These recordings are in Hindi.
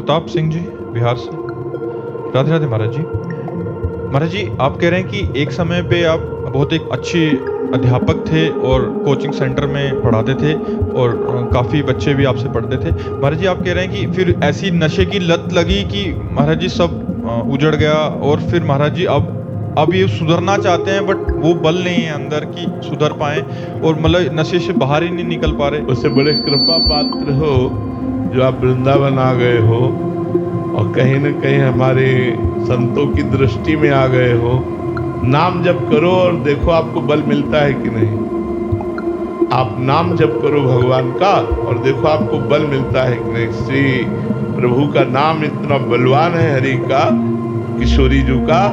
प्रताप सिंह जी, बिहार से। राधे राधे महाराज जी। महाराज जी, आप कह रहे हैं कि एक समय पे आप बहुत एक अच्छे अध्यापक थे और कोचिंग सेंटर में पढ़ाते थे और काफ़ी बच्चे भी आपसे पढ़ते थे। महाराज जी, आप कह रहे हैं कि फिर ऐसी नशे की लत लगी कि महाराज जी सब उजड़ गया और फिर महाराज जी अब ये सुधरना चाहते हैं बट वो बल नहीं है अंदर कि सुधर पाएँ और मतलब नशे से बाहर ही नहीं निकल पा रहे। उससे बड़े कृपा पात्र हो जो आप वृंदावन आ गए हो और कहीं न कहीं हमारे संतों की दृष्टि में आ गए हो। नाम जप करो और देखो आपको बल मिलता है कि नहीं। आप नाम जप करो भगवान का और देखो आपको बल मिलता है कि नहीं। श्री प्रभु का नाम इतना बलवान है, हरि का, किशोरी जी का,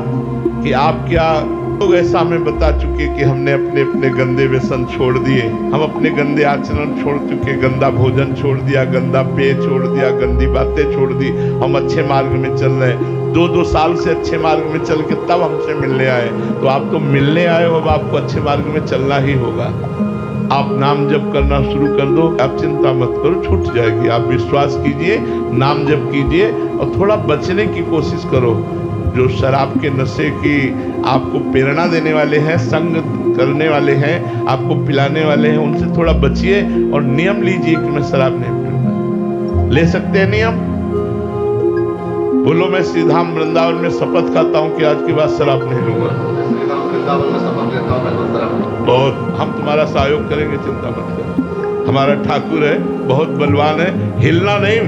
कि आप क्या लोग ऐसा हमें बता चुके कि हमने अपने अपने गंदे व्यसन छोड़ दिए, हम अपने गंदे आचरण छोड़ चुके, गंदा भोजन छोड़ दिया, गंदा पेय छोड़ दिया, गंदी बातें छोड़ दी, हम अच्छे मार्ग में चल रहे हैं। 2-2 साल से अच्छे मार्ग में चल के तब हमसे मिलने आए, तो आप तो मिलने आए हो, अब आपको अच्छे मार्ग में चलना ही होगा। आप नाम जप करना शुरू कर दो, आप चिंता मत करो, छूट जाएगी। आप विश्वास कीजिए, नाम जप कीजिए और थोड़ा बचने की कोशिश करो। जो शराब के नशे की आपको प्रेरणा देने वाले हैं, संग करने वाले हैं, आपको पिलाने वाले हैं, उनसे थोड़ा बचिए और नियम लीजिए कि मैं शराब नहीं पीऊंगा। ले सकते हैं नियम? बोलो, मैं श्रीधाम वृंदावन में शपथ खाता हूं कि आज के बाद शराब नहीं लूंगा। बहुत, हम तुम्हारा सहयोग करेंगे, चिंता मत करो। हमारा ठाकुर है, बहुत बलवान है, हिलना नहीं।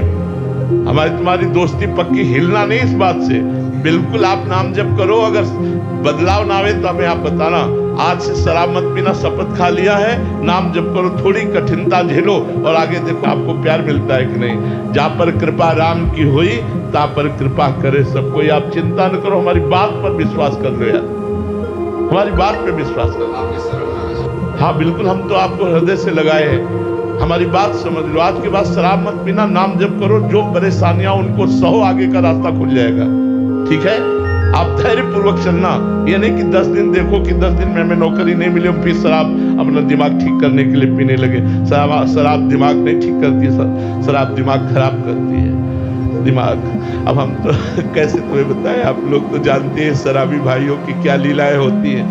हमारी तुम्हारी दोस्ती पक्की, हिलना नहीं इस बात से। बिल्कुल आप नाम जप करो, अगर बदलाव ना आवे तो हमें आप बताना। आज से शराब मत पीना शपथ खा लिया है, नाम जप करो, थोड़ी कठिनता झेलो और आगे देखो आपको प्यार मिलता है कि नहीं। जहाँ पर कृपा राम की हुई ता पर कृपा करे सब कोई। आप चिंता न करो, हमारी बात पर विश्वास कर लो यार, हमारी बात पे विश्वास करो। हाँ बिल्कुल, हम तो आपको हृदय से लगाए हैं, हमारी बात समझ लो। आज के बाद शराब मत पीना, नाम जप करो, जो परेशानियां उनको सहो, आगे का रास्ता खुल जाएगा। ठीक है? आप धैर्य पूर्वक चलना। ये नहीं कि 10 दिन देखो कि 10 दिन में हमें नौकरी नहीं मिली, हम फिर शराब अपना दिमाग ठीक करने के लिए पीने लगे। शराब दिमाग नहीं ठीक करती, शराब दिमाग खराब करती है। दिमाग, अब हम तो कैसे तुम्हें बताएं, आप लोग तो जानते हैं शराबी भाइयों की क्या लीलाएं होती है।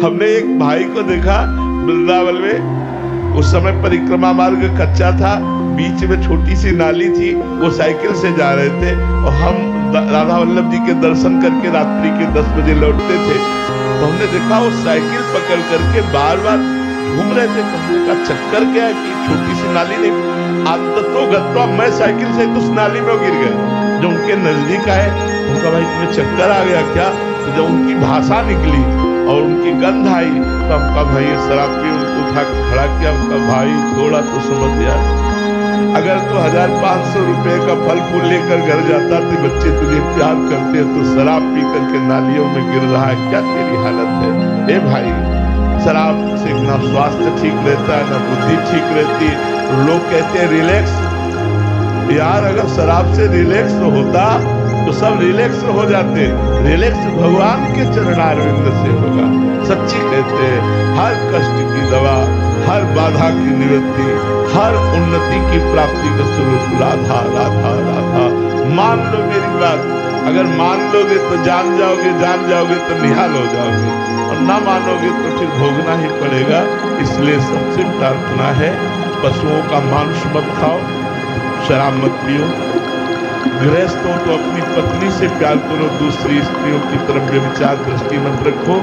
हमने एक भाई को देखा वृंदावन में, उस समय परिक्रमा मार्ग कच्चा था, बीच में छोटी सी नाली थी, वो साइकिल से जा रहे थे और हम राधा वल्लभ जी के दर्शन करके रात्रि के 10 बजे लौटते थे। तो हमने देखा वो साइकिल पकड़ करके बार बार घूम रहे थे। तो हमने कहा चक्कर क्या है कि छोटी सी नाली नहीं, तो मैं साइकिल से तो उस नाली में गिर गए। जो उनके नजदीक आए, उनका भाई तुम्हें चक्कर आ गया क्या? तो जब उनकी भाषा निकली और उनकी गंध आई तो हमका भाई ये शराब पी, उनको उठा के खड़ा किया। उनका भाई थोड़ा तो समझ यार, अगर तो 1500 रुपए का फल फूल लेकर घर जाता तो बच्चे तुझे प्यार करते, तो शराब पी करके नालियों में गिर रहा है, क्या तेरी हालत है। ए भाई, शराब से ना स्वास्थ्य ठीक रहता है, ना बुद्धि ठीक रहती। लोग कहते हैं रिलैक्स, यार अगर शराब से रिलैक्स होता तो सब रिलैक्स हो जाते। रिलैक्स भगवान के चरणारविंद से होगा। सच्ची कहते हैं, हर कष्ट की दवा, हर बाधा की निवृत्ति, हर उन्नति की प्राप्ति का स्वरूप राधा राधा राधा। मान लो मेरी बात, अगर मान लोगे तो जान जाओगे तो निहाल हो जाओगे, और ना मानोगे तो फिर भोगना ही पड़ेगा। इसलिए सबसे प्रार्थना है, पशुओं का मांस मत खाओ, शराब मत पियो। गृहस्थ हो तो अपनी पत्नी से प्यार करो, दूसरी स्त्रियों की तरफ व्यभिचार दृष्टि मत रखो,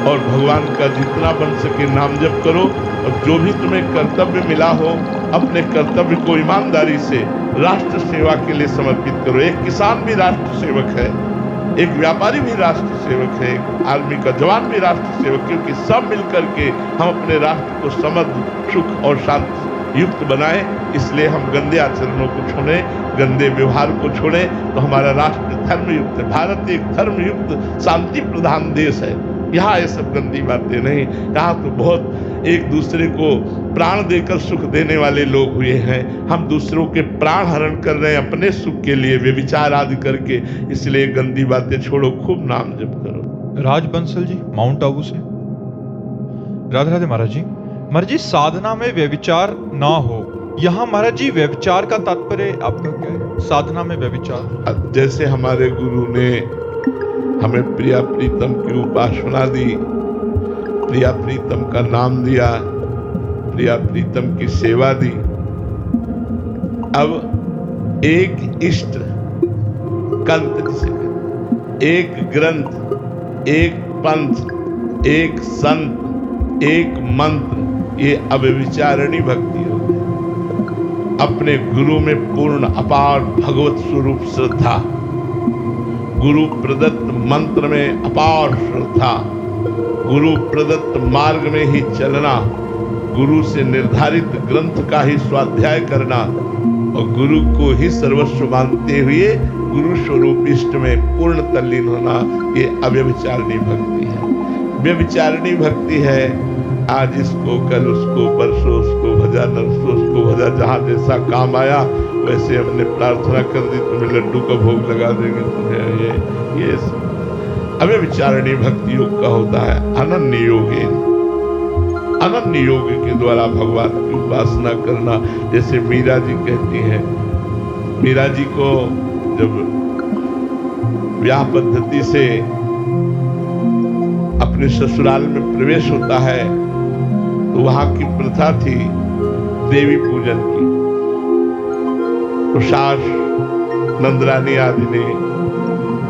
और भगवान का जितना बन सके नाम जप करो। और जो भी तुम्हें कर्तव्य मिला हो, अपने कर्तव्य को ईमानदारी से राष्ट्र सेवा के लिए समर्पित करो। एक किसान भी राष्ट्र सेवक है, एक व्यापारी भी राष्ट्र सेवक है, एक आर्मी का जवान भी राष्ट्र सेवक, क्योंकि सब मिलकर के हम अपने राष्ट्र को समृद्ध, सुख और शांति युक्त बनाए। इसलिए हम गंदे आचरणों को छोड़ें, गंदे व्यवहार को छोड़ें, तो हमारा राष्ट्र धर्मयुक्त है। भारत एक धर्मयुक्त शांति प्रधान देश है। यहाँ ये सब गंदी बातें नहीं, यहाँ तो बहुत एक दूसरे को प्राण देकर सुख देने वाले लोग हुए हैं। हम दूसरों के प्राण हरण कर रहे हैं अपने सुख के लिए, व्यभिचार आदि करके। इसलिए गंदी बातें छोड़ो, खूब नाम जप करो। राज बंसल जी, माउंट आबू से। राधे राधे महाराज जी। महाराज जी, साधना में व्यभिचार ना हो यहाँ महाराज जी व्यभिचार का तात्पर्य आपका क्या है? साधना में व्यभिचार। जैसे हमारे गुरु ने हमें प्रिया प्रीतम की उपासना दी, प्रिया प्रीतम का नाम दिया, प्रिया प्रीतम की सेवा दी। अब एक इष्ट कंत जिसे कहते, एक ग्रंथ, एक पंथ, एक संत, एक मंत्र, ये अव्यभिचारिणी भक्ति हो गई। अपने गुरु में पूर्ण अपार भगवत स्वरूप श्रद्धा, गुरु प्रदत्त मंत्र में अपार श्रद्धा, गुरु प्रदत्त मार्ग में ही चलना, गुरु से निर्धारित ग्रंथ का ही स्वाध्याय करना और गुरु को ही सर्वस्व मानते हुए गुरु स्वरूप इष्ट में पूर्ण तल्लीन होना, ये अव्यभिचारिणी भक्ति है। व्यभिचारिणी भक्ति है आज इसको, कल उसको, परसों उसको भजा, नरसों उसको भजा, जहां जैसा काम आया वैसे हमने प्रार्थना कर दी, तुम्हें लड्डू का भोग लगा देंगे, तुम्हें ये अव्यभिचारिणी भक्ति योग का होता है। अनन्य योगे, अनन्य योग के द्वारा भगवान की उपासना करना। जैसे मीरा जी कहती हैं, मीरा जी को जब विवाह पद्धति से अपने ससुराल में प्रवेश होता है तो वहां की प्रथा थी देवी पूजन की। तो सास नंदरानी आदि ने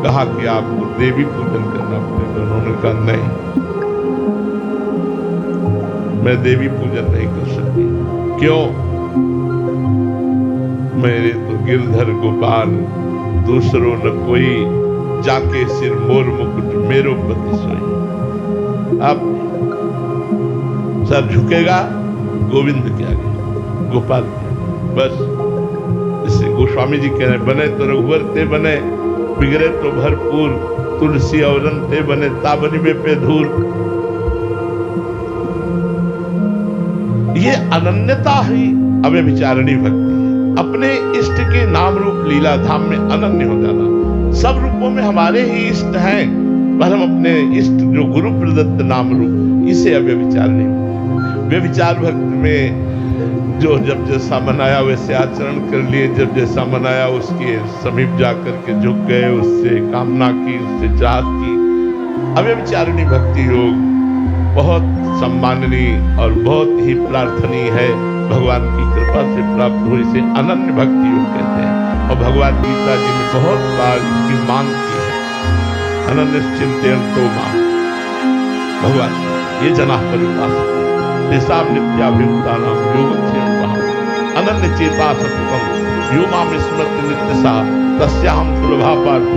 कहा कि आपको देवी पूजन करना पड़ेगा। उन्होंने कहा नहीं, मैं देवी पूजन नहीं कर सकती। क्यों? मेरे तो गिरधर गोपाल दूसरों न कोई, जाके सिर मोर मुकुट मेरो पति सोई। अब सर झुकेगा गोविंद के आगे, गोपाल के आगे, बस। इससे गोस्वामी जी कह रहे, बने तो रघुवर ते बने, बिगड़े तो भरपूर, तुलसी औरन ते बने, ताबनी में पे धूल। ये अनन्यता ही अव्यभिचारिणी भक्ति है। अपने इष्ट के नाम रूप लीला धाम में अनन्य हो जाना। सब रूपों में हमारे ही इष्ट हैं, पर हम अपने इष्ट जो गुरु प्रदत्त नाम रूप, इसे अव्यभिचारिणी। व्यभिचार भक्ति में जो जब जैसा मनाया वैसे आचरण कर लिए, जब जैसा मनाया उसके समीप जाकर के झुक गए, उससे कामना की, उससे चाहत की। अव्यभिचारिणी भक्ति योग बहुत सम्माननीय और बहुत ही प्रार्थनीय है, भगवान की कृपा से प्राप्त हुई। इसे अनन्य भक्ति योग कहते हैं और भगवद गीता जी में बहुत बार इसकी मांग की है। अनन्य चिंतन तो मां भगवान ये जना परिपास तेसाम नित्याभियुक्तानां योगक्षेमः अनन्य चेता सततम यो माम स्मृति नित्यसा तस्याहं सुलभा पार्थ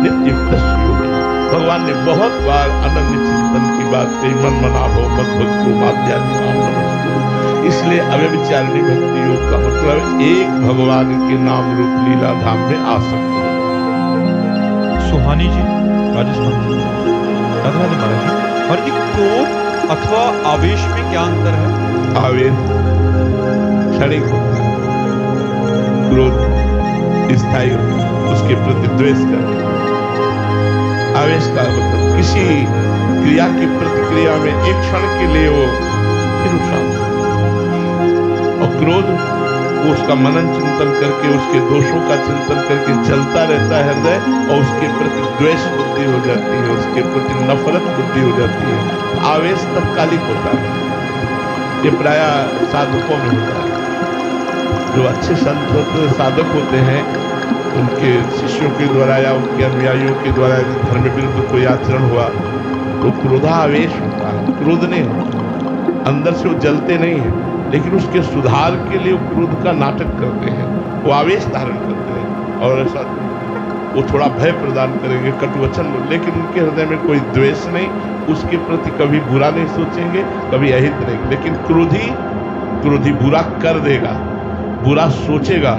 नित्ययुक्तस्य योगे। भगवान ने बहुत बार अनन्य चिंतन की बात कही, मन मना भव मत भक्तो माध्यात्मिकाम नमस्ते। इसलिए अव्यभिचारिणी भक्ति योग का मतलब एक भगवान के नाम रूप लीला धाम में आ सकते हैं। सुहानी जी राजस्थान से, राधे राधे महाराज जी। महाराज जी, क्रोध अथवा आवेश में क्या अंतर है? आवेश क्षणिक होता है, क्रोध स्थायी होता है, उसके प्रति द्वेष करना। आवेश का मतलब किसी क्रिया की प्रतिक्रिया में एक क्षण के लिए वो फिर शांत। और क्रोध वो उसका मनन चिंतन करके, उसके दोषों का चिंतन करके चलता रहता है हृदय, और उसके प्रति द्वेष बुद्धि हो जाती है, उसके प्रति नफरत बुद्धि हो जाती है। आवेश तत्कालिक होता है, ये प्राय साधकों में होता है। जो अच्छे संत होते, साधक होते हैं, उनके शिष्यों के द्वारा या उनके अनुयायियों के द्वारा धर्म विरुद्ध कोई आचरण हुआ तो क्रोधावेश होता है, क्रोध नहीं होता। अंदर से वो जलते नहीं है, लेकिन उसके सुधार के लिए क्रोध का नाटक करते हैं, वो आवेश धारण करते हैं और ऐसा वो थोड़ा भय प्रदान करेंगे, कटुवचन, लेकिन उनके हृदय में कोई द्वेष नहीं, उसके प्रति कभी बुरा नहीं सोचेंगे, कभी अहित नहीं। लेकिन क्रोधी बुरा कर देगा, बुरा सोचेगा,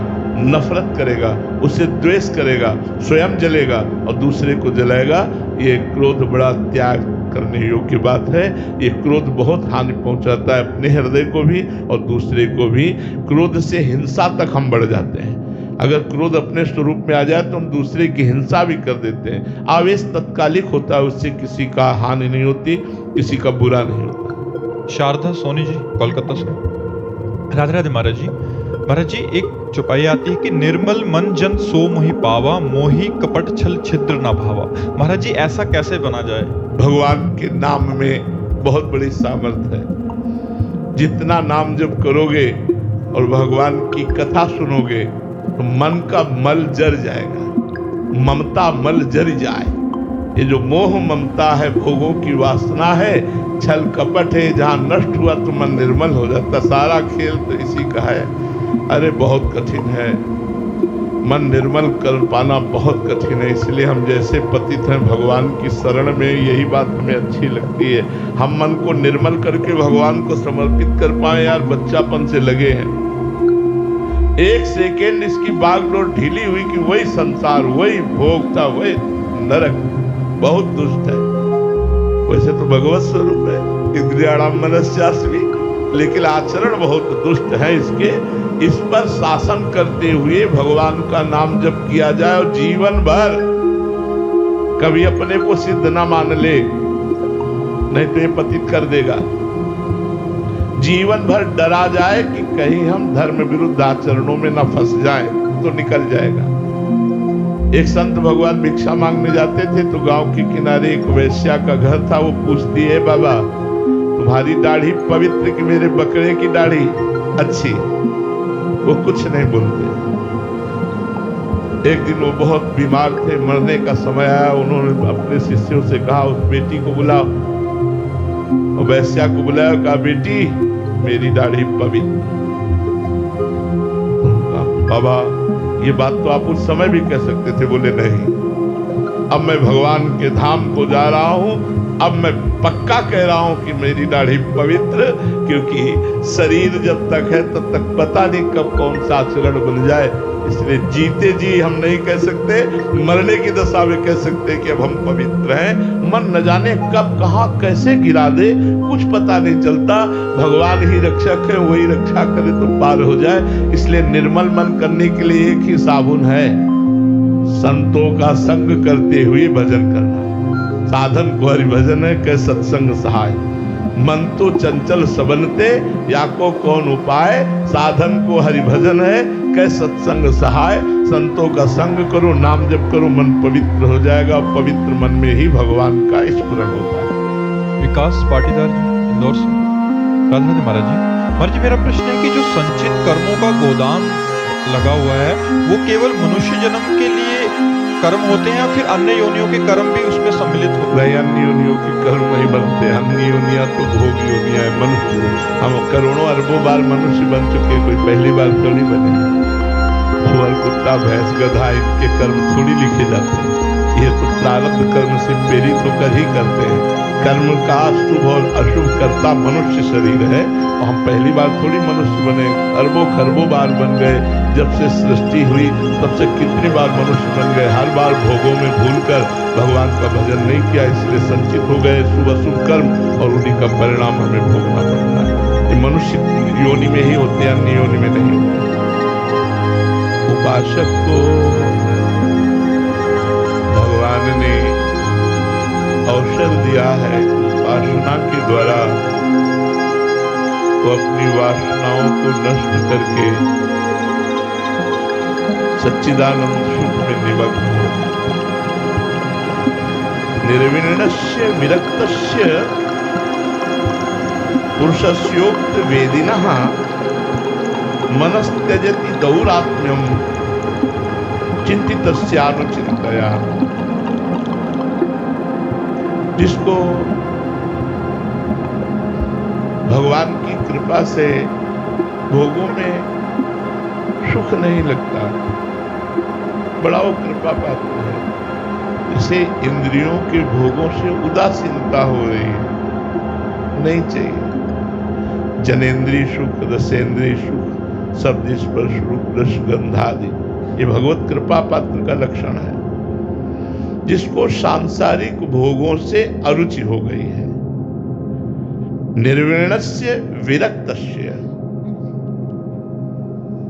नफरत करेगा, उससे द्वेष करेगा, स्वयं जलेगा और दूसरे को जलाएगा। ये क्रोध बड़ा त्याग करने योग्य बात है। ये क्रोध बहुत हानि पहुंचाता है अपने हृदय को भी और दूसरे को भी। क्रोध से हिंसा तक हम बढ़ जाते हैं। अगर क्रोध अपने स्वरूप में आ जाए तो हम दूसरे की हिंसा भी कर देते हैं। आवेश तत्कालिक होता है, उससे किसी का हानि नहीं होती, किसी का बुरा नहीं होता। शारदा सोनी जी कोलकाता से, राधे राधे महाराज जी। महाराज जी एक चौपाई आती है कि निर्मल मन जन सो मोहि पावा, मोहि कपट छल छिद्र न भावा। महाराज जी ऐसा कैसे बना जाए? भगवान के नाम में बहुत बड़ी सामर्थ्य है। जितना नाम जप करोगे और भगवान की कथा सुनोगे तो मन का मल जर जाएगा, ममता मल जर जाए। ये जो मोह ममता है, भोगों की वासना है, छल कपट है, जहां नष्ट हुआ तो मन निर्मल हो जाता। सारा खेल तो इसी का है। अरे बहुत कठिन है, मन निर्मल कर पाना बहुत कठिन है। इसलिए हम जैसे पतित हैं भगवान की शरण में, यही बात हमें अच्छी लगती है। हम मन को निर्मल करके भगवान को समर्पित कर पाए। यार बच्चापन से लगे हैं, एक सेकेंड इसकी बागडोर ढीली हुई कि वही संसार, वही भोग था, वही नरक। बहुत दुष्ट है। वैसे तो भगवत स्वरूप है, इंद्रियाणाम मनस्यास्मि, लेकिन आचरण बहुत दुष्ट है इसके। इस पर शासन करते हुए भगवान का नाम जप किया जाए और जीवन भर कभी अपने को सिद्ध ना मान ले, नहीं तो ये पतित कर देगा। जीवन भर डरा जाए कि कहीं हम धर्म विरुद्ध आचरणों में न फंस जाएं, तो निकल जाएगा। एक संत भगवान भिक्षा मांगने जाते थे तो गांव के किनारे एक वैश्या का घर था। वो पूछती है, बाबा तुम्हारी दाढ़ी पवित्र कि मेरे बकरे की दाढ़ी अच्छी? वो कुछ नहीं बोलते। एक दिन वो बहुत बीमार थे, मरने का समय आया। उन्होंने अपने शिष्यों से कहा उस बेटी को बुलाओ। और वैश्या को बुलाया, कहा बेटी मेरी दाढ़ी पवित्र। बाबा ये बात तो आप उस समय भी कह सकते थे। बोले नहीं, अब मैं भगवान के धाम को जा रहा हूं, अब मैं पक्का कह रहा हूं कि मेरी दाढ़ी पवित्र, क्योंकि शरीर जब तक है तब तक पता नहीं कब कौन सा आचरण बन जाए। इसलिए जीते जी हम नहीं कह सकते, मरने की दशा में कह सकते कि अब हम पवित्र हैं। मन न जाने कब कहां कैसे गिरा दे, कुछ पता नहीं चलता। भगवान ही रक्षक है, वही रक्षा करे तो पार हो जाए। इसलिए निर्मल मन करने के लिए एक ही साबुन है, संतों का संग करते हुए भजन करना। साधन को हरि भजन है, कै सत्संग सहाय। मन तो चंचल सबनते, या को कौन उपाय। साधन को हरि भजन है, कै सत्संग सहाय। संतों का संग करो, नाम जप करो, मन पवित्र हो जाएगा। पवित्र मन में ही भगवान का स्मरण होता है। विकास पाटीदार जी इंदौर से। राधे राधे महाराज जी। महाराज जी मेरा प्रश्न है कि जो संचित कर्मों का गोदान लगा हुआ है वो केवल मनुष्य जन्म के लिए कर्म होते हैं या फिर अन्य योनियों के कर्म भी उसमें सम्मिलित होते हैं? नहीं, अन्य योनियों के कर्म नहीं बनते। अन्य योनियां तो भोग योनियां है। मनुष्य हम करोड़ों अरबों बार मनुष्य बन चुके, कोई पहली बार तो नहीं बने। सुअर कुत्ता भैंस गधा इनके कर्म थोड़ी लिखे जाते हैं। ये तो प्रारब्ध कर्म से प्रेरित होकर ही करते हैं। कर्म का शुभ और अशुभ कर्ता मनुष्य शरीर है। और हम पहली बार थोड़ी मनुष्य बने, अरबों खरबों बार बन गए। जब से सृष्टि हुई तब से कितनी बार मनुष्य बन गए। हर बार भोगों में भूलकर भगवान का भजन नहीं किया, इसलिए संचित हो गए शुभ अशुभ कर्म और उन्हीं का परिणाम हमें भोगना पड़ता है। ये मनुष्य योनि में ही होते हैं, अन्य योनि में नहीं होते। उपासक को भगवान ने अवसर दिया है, उपासना के द्वारा वो अपनी वासनाओं को नष्ट करके सच्चिदानंद सुख में निमग्न हो। निर्विण्णस्य विरक्तस्य पुरुषस्योक्त वेदिनः मनस्त्यजति दौरात्म्यम चिंतितस्यानुचिंतया। जिसको भगवान की कृपा से भोगों में सुख नहीं लगता, बड़ा वो कृपा पात्र है। इसे इंद्रियों के भोगों से उदासीनता हो रही है, नहीं चाहिए। जनेन्द्रीय सुख, रसेंद्रीय सुख, शब्द स्पर्श रूप रस गंधादि, ये भगवत कृपा पात्र का लक्षण है। जिसको सांसारिक भोगों से अरुचि हो गई है। निर्विण्णस्य विरक्तस्य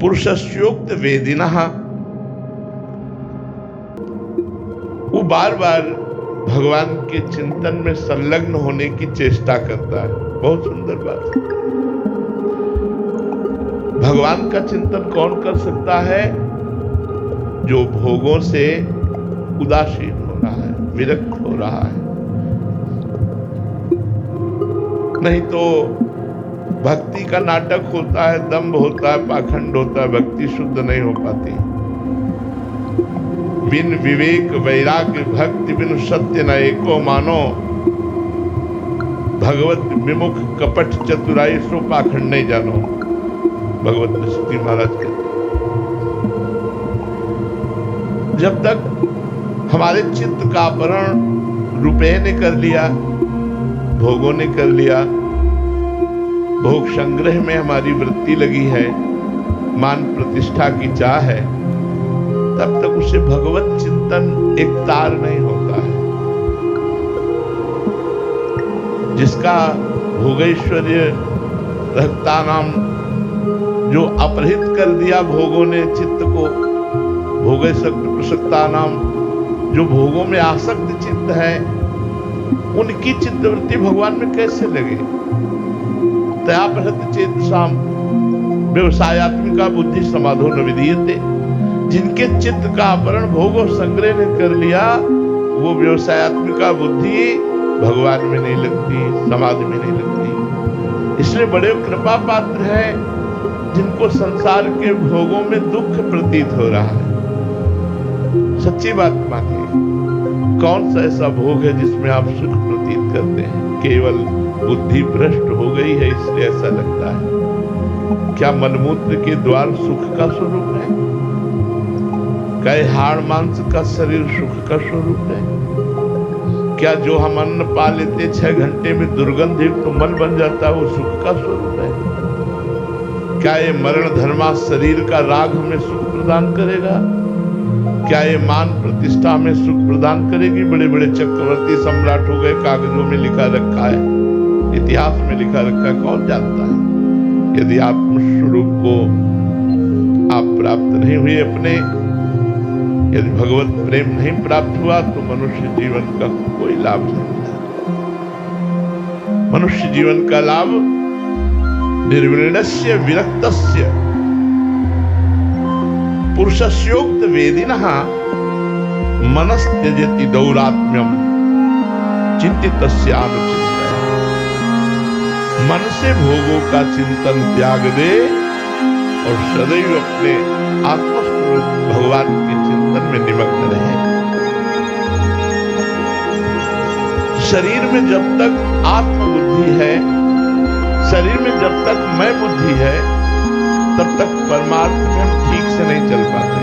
पुरुषस्योक्त वेदिनः, वो बार बार भगवान के चिंतन में संलग्न होने की चेष्टा करता है। बहुत सुंदर बात। भगवान का चिंतन कौन कर सकता है? जो भोगों से उदासीन हो रहा है, विरक्त हो रहा है। नहीं तो भक्ति का नाटक होता है, दंभ होता है, पाखंड होता है, भक्ति शुद्ध नहीं हो पाती। बिन विवेक वैराग्य भक्ति बिन सत्य न एको मानो, भगवत विमुख कपट चतुराई सो पाखंड नहीं जानो। भगवत बृहस्पति महाराज कहते, जब तक हमारे चित्त का अपहरण रुपये ने कर लिया, भोगों ने कर लिया, भोग संग्रह में हमारी वृत्ति लगी है, मान प्रतिष्ठा की चाह है, तब तक उसे भगवत चिंतन एक तार नहीं होता है। जिसका भोगैश्वर्य रखता नाम, जो अपहृत कर दिया भोगों ने चित्त को, भोगे सकता नाम, जो भोगों में आसक्त चित्त है, उनकी चित्तवृत्ति भगवान में कैसे लगे? तयापहृत चेत साम व्यवसायत्मिका बुद्धि समाधो न विधीयते। जिनके चित्त का अपहरण भोग और संग्रह ने कर लिया, वो व्यवसायत्मिका बुद्धि भगवान में नहीं लगती, समाधि में नहीं लगती। इसलिए बड़े कृपा पात्र है जिनको संसार के भोगों में दुख प्रतीत हो रहा है। सच्ची बात मानिए, कौन सा ऐसा भोग है जिसमें आप सुख प्रतीत करते हैं? केवल बुद्धि भ्रष्ट हो गई है इसलिए ऐसा लगता है। क्या मनमूत्र के द्वार सुख का स्वरूप है? क्या हाड़ मांस का शरीर सुख का स्वरूप है? क्या जो हम अन्न पा लेते 6 घंटे में दुर्गंध तो मन बन जाता है, वो सुख का स्वरूप है? क्या ये मरण धर्मा शरीर का राग हमें सुख प्रदान करेगा? क्या ये मान प्रतिष्ठा में सुख प्रदान करेगी? बड़े बड़े चक्रवर्ती सम्राट हो गए, कागजों में लिखा रखा है, इतिहास में लिखा रखा है, कौन जानता है? यदि आत्मस्वरूप को आप प्राप्त नहीं हुए अपने, यदि भगवत प्रेम नहीं प्राप्त हुआ, तो मनुष्य जीवन का कोई लाभ नहीं मिला। मनुष्य जीवन का लाभ निर्विण्णस्य विरक्तस्य पुरुषस्योक्त वेदिनः मनस्त्यजति दौरात्म्यम चिंतितस्य अनुचिंतया। मन से भोगों का चिंतन त्याग दे और सदैव अपने आत्मस्वरूप भगवान के चिंतन में निमग्न रहे। शरीर में जब तक आत्मबुद्धि है, शरीर में जब तक मैं बुद्धि है, तब तक परमार्थ में हम ठीक से नहीं चल पाते,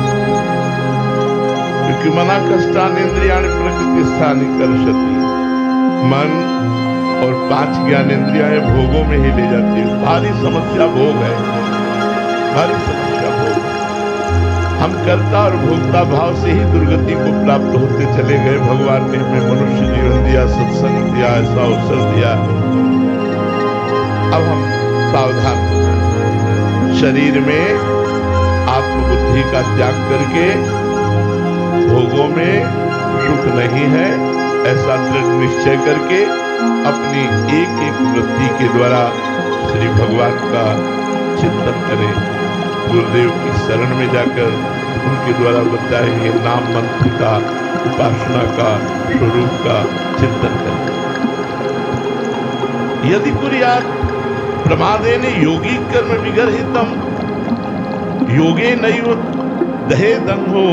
क्योंकि मना कष्टानि इंद्रियाणि प्रकृति स्थानि कर्षति। मन और 5 ज्ञानेंद्रियाएं भोगों में ही ले जाती है। भारी समस्या भोग है, भारी समस्या भोग। हम कर्ता और भोक्ता भाव से ही दुर्गति को प्राप्त होते चले गए। भगवान ने हमें मनुष्य जीवन दिया, सत्संग दिया, ऐसा अवसर दिया। अब हम सावधान हो जाए। शरीर में आत्मबुद्धि का त्याग करके भोगों में सुख नहीं है, ऐसा दृढ़ निश्चय करके अपनी एक एक वृत्ति के द्वारा श्री भगवान का चिंतन करें। गुरुदेव की शरण में जाकर उनके द्वारा बताए गए नाम मंत्र का, उपासना का, स्वरूप का चिंतन करें। यदि कुर्यात् प्रमादेन योगी कर्म विगर्हितम योगे नैव दहे दंभो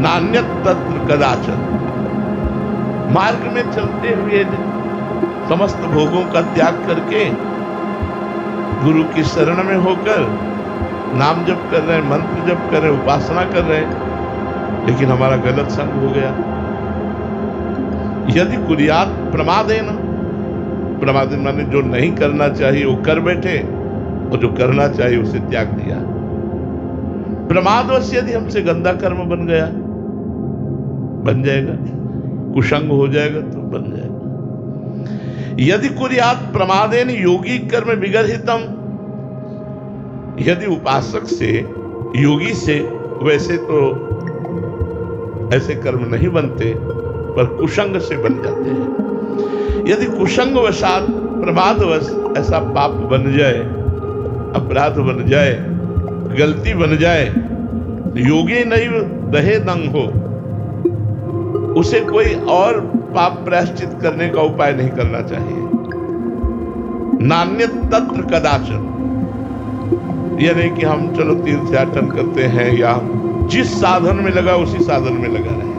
नान्यत तत्र कदाचन। मार्ग में चलते हुए समस्त भोगों का त्याग करके गुरु की शरण में होकर नाम जप कर रहे हैं, मंत्र जप कर रहे हैं, उपासना कर रहे हैं, लेकिन हमारा गलत संग हो गया। यदि कुर्यात् प्रमादेन, प्रमादेन माने जो नहीं करना चाहिए वो कर बैठे और जो करना चाहिए उसे त्याग दिया। प्रमादवश यदि हमसे गंदा कर्म बन गया, बन जाएगा, कुसंग हो जाएगा तो बन जाएगा। यदि कुर्यात् प्रमादेन योगी कर्म विगर्हितम, यदि उपासक से, योगी से, वैसे तो ऐसे कर्म नहीं बनते पर कुसंग से बन जाते हैं। यदि कुसंग वशात प्रमादवश ऐसा पाप बन जाए, अपराध बन जाए, गलती बन जाए, योगी नहीं रहे दंग हो, उसे कोई और पाप प्रायश्चित करने का उपाय नहीं करना चाहिए। नान्य तत्र कदाचन, यह नहीं कि हम चलो तीर्थयाटन करते हैं या जिस साधन में लगा उसी साधन में लगा रहे,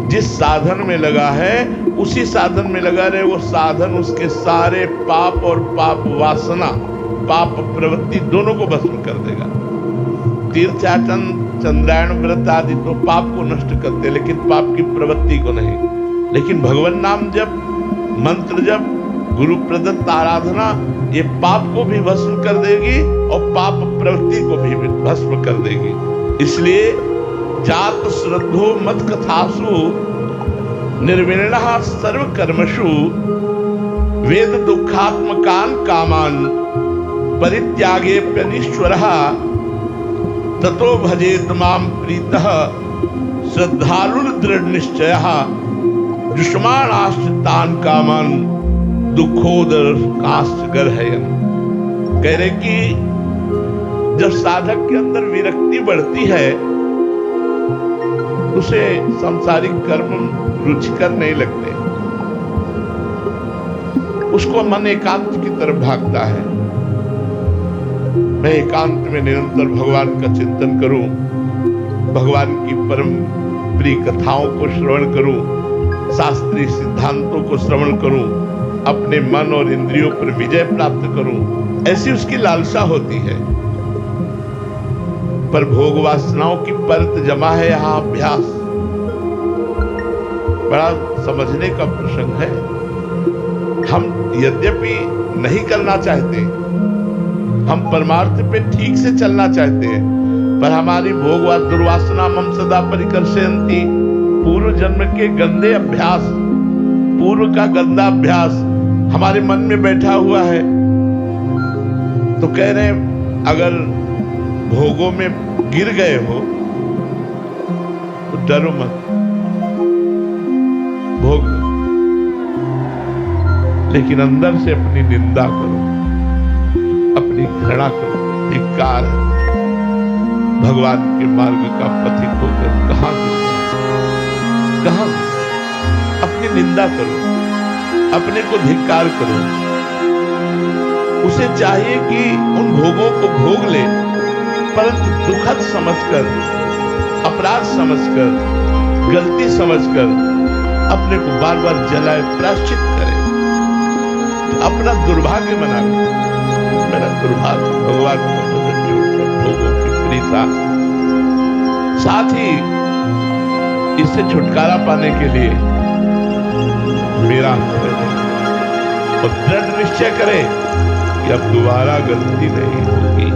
जिस साधन में लगा है उसी साधन में लगा रहे। वो साधन उसके सारे पाप और पाप वासना, पाप प्रवृत्ति दोनों को भस्म कर देगा। तीर्थयाटन, चंद्रायण व्रत आदि तो पाप को नष्ट करते हैं, लेकिन पाप की प्रवृत्ति को नहीं। लेकिन भगवान नाम जप, मंत्र जप, गुरु प्रदत्त आराधना, ये पाप को भी भस्म कर देगी और पाप प्रवृत्ति को भी भस्म कर देगी। इसलिए जात श्रद्धो मत कथासु निर्विण्णः सर्व कर्मसु वेद दुखात्मकान कामान परित्यागेप्यनीश्वरः ततो भजेत माम प्रीतः श्रद्धालुर दृढ़ निश्चयः जुष्माणाश्च तान कामान दुखोदर काश्च गर्हयन्। कह रहे कि जब साधक के अंदर विरक्ति बढ़ती है, उसे सांसारिक कर्म रुचिकर नहीं लगते, उसको मन एकांत की तरफ भागता है। मैं एकांत में निरंतर भगवान का चिंतन करूं, भगवान की परम प्रिय कथाओं को श्रवण करूं, शास्त्रीय सिद्धांतों को श्रवण करूं, अपने मन और इंद्रियों पर विजय प्राप्त करूं, ऐसी उसकी लालसा होती है। पर भोग वासनाओं की परत जमा है यहाँ अभ्यास। बड़ा समझने का प्रसंग है। हम यद्यपि नहीं करना चाहते, हम परमार्थ पे ठीक से चलना चाहते हैं, पर हमारी भोग व दुर्वासना मम सदा परिकर्षयन्ति, पूर्व जन्म के गंदे अभ्यास, पूर्व का गंदा अभ्यास हमारे मन में बैठा हुआ है। तो कह रहे हैं अगर भोगों में गिर गए हो तो डरो मत, भोग लो, लेकिन अंदर से अपनी निंदा करो, अपनी घृणा करो। धिक्कार है, भगवान के मार्ग का पथिक होकर कहां अपनी निंदा करो, अपने को धिक्कार करो। उसे चाहिए कि उन भोगों को भोग ले, परंतु दुखद समझकर, अपराध समझकर, गलती समझकर अपने को बार बार जलाए, प्रायश्चित करे। तो अपना दुर्भाग्य मना ले, मेरा दुर्भाग्य भगवान का भजन छोड़कर भोगों की प्रीता। साथ ही इससे छुटकारा पाने के लिए मेरा और दृढ़ निश्चय करे कि अब दोबारा गलती नहीं होगी।